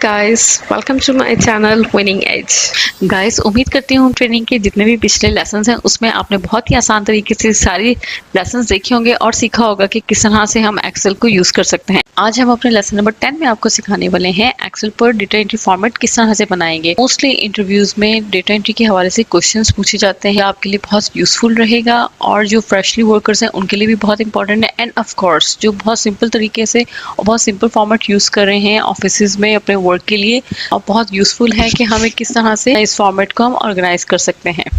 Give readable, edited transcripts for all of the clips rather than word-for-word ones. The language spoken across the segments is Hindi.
Guys, welcome to my channel Winning Edge. Guys, उम्मीद करती हूँ ट्रेनिंग के जितने भी पिछले लेसन्स हैं उसमें आपने बहुत ही आसान तरीके से सारी लेसन्स देखे होंगे और सीखा होगा कि किस तरह से हम एक्सेल को यूज कर सकते हैं। आज हम अपने लेसन नंबर 10 में आपको सिखाने वाले हैं एक्सेल पर डेटा एंट्री फॉर्मेट किस तरह से बनाएंगे। मोस्टली इंटरव्यूज में डेटा एंट्री के हवाले से क्वेश्चंस पूछे जाते हैं, आपके लिए बहुत यूजफुल रहेगा और जो फ्रेशली वर्कर्स हैं उनके लिए भी बहुत इंपॉर्टेंट है। एंड ऑफ कोर्स जो बहुत सिंपल तरीके से और बहुत सिंपल फॉर्मेट यूज कर रहे हैं ऑफिस में अपने वर्क के लिए, और बहुत यूजफुल है कि हमें किस तरह से इस फॉर्मेट को हम ऑर्गेनाइज कर सकते हैं।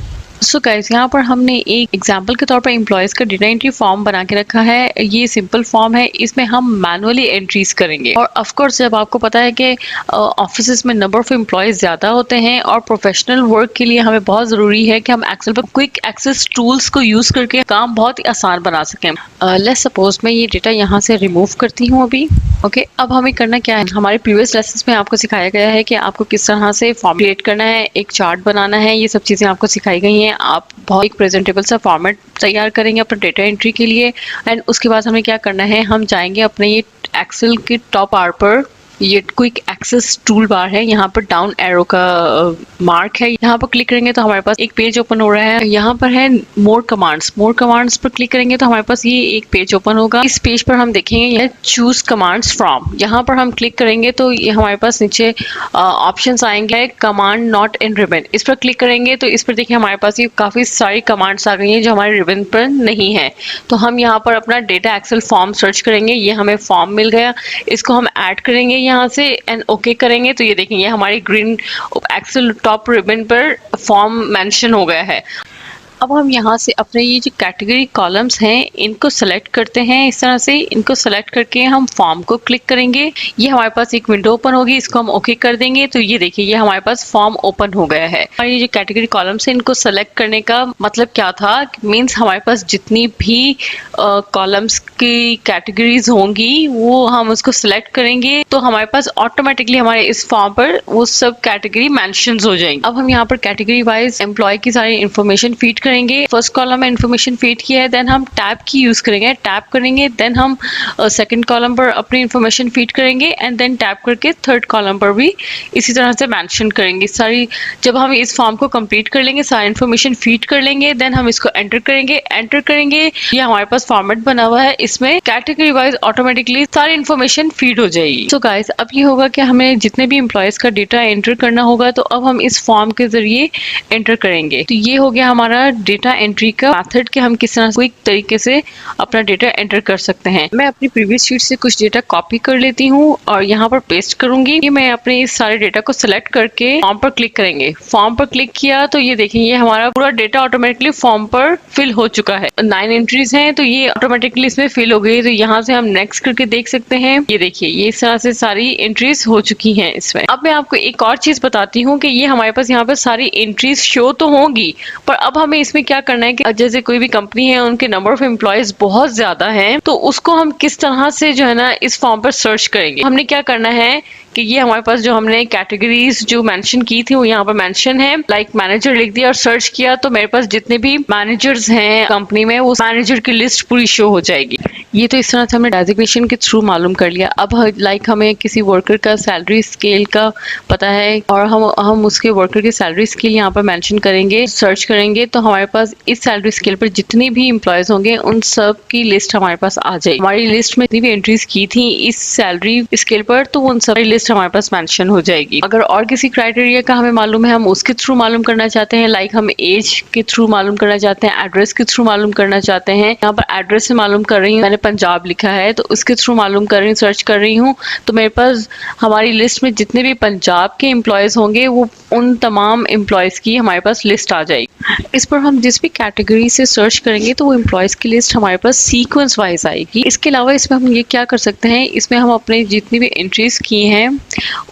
सो गाइस, यहाँ पर हमने एक एग्जांपल के तौर पर एम्प्लॉयज़ का डेटा एंट्री फॉर्म बना के रखा है। ये सिंपल फॉर्म है, इसमें हम मैनुअली एंट्रीज करेंगे। और ऑफ कोर्स जब आपको पता है कि ऑफिस में नंबर ऑफ एम्प्लॉयज़ ज़्यादा होते हैं और प्रोफेशनल वर्क के लिए हमें बहुत ज़रूरी है कि हम एक्सेल पर क्विक एक्सेस टूल्स को यूज़ करके काम बहुत ही आसान बना सकें। लेट्स सपोज मैं ये डेटा यहाँ से रिमूव करती हूँ अभी। ओके, अब हमें करना क्या है, हमारे प्रीवियस लेसन्स में आपको सिखाया गया है कि आपको किस तरह से फॉर्म क्रिएट करना है, एक चार्ट बनाना है, ये सब चीज़ें आपको सिखाई गई हैं। आप बहुत एक प्रेजेंटेबल सा फॉर्मेट तैयार करेंगे अपने डेटा एंट्री के लिए। एंड उसके बाद हमें क्या करना है, हम जाएंगे अपने ये एक्सेल के टॉप बार पर, ये क्विक एक्सेस टूल बार है, यहाँ पर डाउन एरो का मार्क है, यहाँ पर क्लिक करेंगे तो हमारे पास एक पेज ओपन हो रहा है। यहाँ पर है मोर कमांड्स पर क्लिक करेंगे तो हमारे पास ये एक पेज ओपन होगा। इस पेज पर हम देखेंगे ये चूज कमांड्स फ्रॉम, यहाँ पर हम क्लिक करेंगे तो ये हमारे पास नीचे ऑप्शंस आएंगे, कमांड नॉट इन रिबन। इस पर क्लिक करेंगे तो इस पर देखिए हमारे पास ये काफी सारी कमांड्स आ गई हैं जो हमारे रिबन पर नहीं है। तो हम यहाँ पर अपना डेटा एक्सेल फॉर्म सर्च करेंगे, ये हमें फॉर्म मिल गया, इसको हम ऐड करेंगे यहाँ से एंड ओके करेंगे तो ये देखेंगे हमारी ग्रीन एक्सेल टॉप रिबन पर फॉर्म मेंशन हो गया है। अब हम यहाँ से अपने ये जो कैटेगरी कॉलम्स हैं इनको सेलेक्ट करते हैं। इस तरह से इनको सेलेक्ट करके हम फॉर्म को क्लिक करेंगे, ये हमारे पास एक विंडो ओपन होगी, इसको हम ओके कर देंगे तो ये देखिए ये हमारे पास फॉर्म ओपन हो गया है। और ये जो कैटेगरी कॉलम्स हैं इनको सेलेक्ट करने का मतलब क्या था, मीन्स हमारे पास जितनी भी कॉलम्स की कैटेगरीज होंगी वो हम उसको सेलेक्ट करेंगे तो हमारे पास ऑटोमेटिकली हमारे इस फॉर्म पर वो सब कैटेगरी मेंशन हो जाएंगी। अब हम यहाँ पर कैटेगरी वाइज एम्प्लॉय की सारी इन्फॉर्मेशन फीड करेंगे। फर्स्ट कॉलम में इन्फॉर्मेशन फीड किया है, देन हम टैब की यूज करेंगे, टैब करेंगे, देन हम सेकंड कॉलम पर अपनी इन्फॉर्मेशन फीड करेंगे एंड देन टैब करके थर्ड कॉलम पर भी इसी तरह से मेंशन करेंगे सारी। जब हम इस फॉर्म को कंप्लीट कर लेंगे, सारी इन्फॉर्मेशन फीड कर लेंगे, देन हम इसको एंटर करेंगे, ये हमारे पास फॉर्मेट बना हुआ है, इसमें कैटेगरी वाइज ऑटोमेटिकली सारी इन्फॉर्मेशन फीड हो जाएगी। तो गाइस, अब ये होगा कि हमें जितने भी एम्प्लॉयज का डेटा एंटर करना होगा तो अब हम इस फॉर्म के जरिए एंटर करेंगे। तो ये हो गया हमारा डेटा एंट्री का मेथड कि हम किस तरह क्विक तरीके से अपना डेटा एंटर कर सकते हैं। मैं अपनी प्रीवियस शीट से कुछ डेटा कॉपी कर लेती हूँ और यहाँ पर पेस्ट करूंगी। ये मैं अपने इस सारे डेटा को सिलेक्ट करके फॉर्म पर क्लिक करेंगे। फॉर्म पर क्लिक किया तो ये देखिए ये हमारा पूरा डेटा ऑटोमेटिकली फॉर्म पर फिल हो चुका है। 9 एंट्रीज हैं तो ये ऑटोमेटिकली इसमें फिल हो गई। तो यहाँ से हम नेक्स्ट करके देख सकते हैं, ये देखिए ये इस तरह से सारी एंट्रीज हो चुकी हैं इसमें। अब मैं आपको एक और चीज बताती हूँ कि ये हमारे पास यहाँ पर सारी एंट्रीज शो तो होंगी, पर अब हमें इसमें क्या करना है कि जैसे कोई भी कंपनी है उनके नंबर ऑफ एम्प्लॉयज बहुत ज्यादा हैं तो उसको हम किस तरह से जो है ना इस फॉर्म पर सर्च करेंगे। हमने क्या करना है कि ये हमारे पास जो हमने कैटेगरीज जो मेंशन की थी वो यहाँ पर मेंशन है, लाइक मैनेजर लिख दिया और सर्च किया तो मेरे पास जितने भी मैनेजर्स हैं कंपनी में वो मैनेजर की लिस्ट पूरी शो हो जाएगी। ये तो इस तरह से हमने डेजिग्नेशन के थ्रू मालूम कर लिया। अब लाइक हमें किसी वर्कर का सैलरी स्केल का पता है और हम उसके वर्कर के सैलरी स्केल यहाँ पर मेंशन करेंगे, सर्च करेंगे तो हमारे पास इस सैलरी स्केल पर जितने भी एम्प्लॉयज होंगे उन सब की लिस्ट हमारे पास आ जाएगी। हमारी लिस्ट में जितनी भी एंट्रीज की थी इस सैलरी स्केल पर तो उन सब लिस्ट हमारे पास मेंशन हो जाएगी। अगर और किसी क्राइटेरिया का हमें मालूम है, हम उसके थ्रू मालूम करना चाहते हैं, लाइक हम एज के थ्रू मालूम करना चाहते हैं, एड्रेस के थ्रू मालूम करना चाहते हैं, यहाँ पर एड्रेस से मालूम कर रही हूँ, मैंने पंजाब लिखा है तो उसके थ्रू मालूम कर रही हूँ, सर्च कर रही हूँ तो मेरे पास हमारी लिस्ट में जितने भी पंजाब के एम्प्लॉयज होंगे वो उन तमाम एम्प्लॉयज की हमारे पास लिस्ट आ जाएगी। इस पर हम जिस भी कैटेगरी से सर्च करेंगे तो वो एम्प्लॉयज की लिस्ट हमारे पास सीक्वेंस वाइज आएगी। इसके अलावा इसमें हम ये क्या कर सकते हैं, इसमें हम अपने जितनी भी एंट्रीज की हैं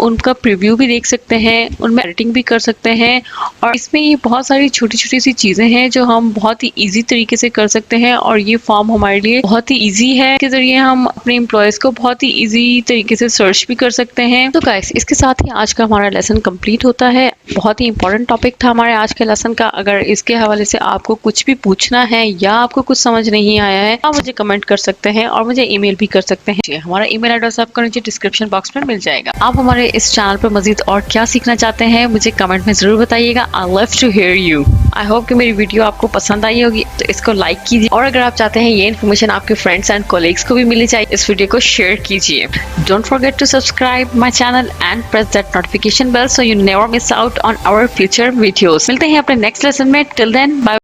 उनका प्रीव्यू भी देख सकते हैं, उनमें एडिटिंग भी कर सकते हैं और इसमें ये बहुत सारी छोटी छोटी सी चीज़ें हैं जो हम बहुत ही ईजी तरीके से कर सकते हैं और ये फॉर्म हमारे लिए बहुत ही ईजी है। इसके जरिए हम अपने एम्प्लॉयज़ को बहुत ही ईजी तरीके से सर्च भी कर सकते हैं। तो गाइस, इसके साथ ही आज का हमारा लेसन कंप्लीट होता है। बहुत ही इंपॉर्टेंट टॉपिक था हमारे आज के लेसन का। अगर इसके हवाले से आपको कुछ भी पूछना है या आपको कुछ समझ नहीं आया है आप मुझे कमेंट कर सकते हैं और मुझे ईमेल भी कर सकते हैं। हमारा ईमेल एड्रेस आपको नीचे डिस्क्रिप्शन बॉक्स में मिल जाएगा। आप हमारे इस चैनल पर मजीद और क्या सीखना चाहते हैं मुझे कमेंट में जरूर बताइएगा। I love to hear you. I hope कि मेरी वीडियो आपको पसंद आई होगी, तो इसको लाइक कीजिए और अगर आप चाहते हैं ये इन्फॉर्मेशन आपके फ्रेंड्स एंड कोलीग्स को भी मिलनी चाहिए, इस वीडियो को शेयर कीजिए। Don't forget to subscribe my channel and press that notification bell so you never miss out on our future videos. मिलते हैं अपने नेक्स्ट लेसन में। Till then bye.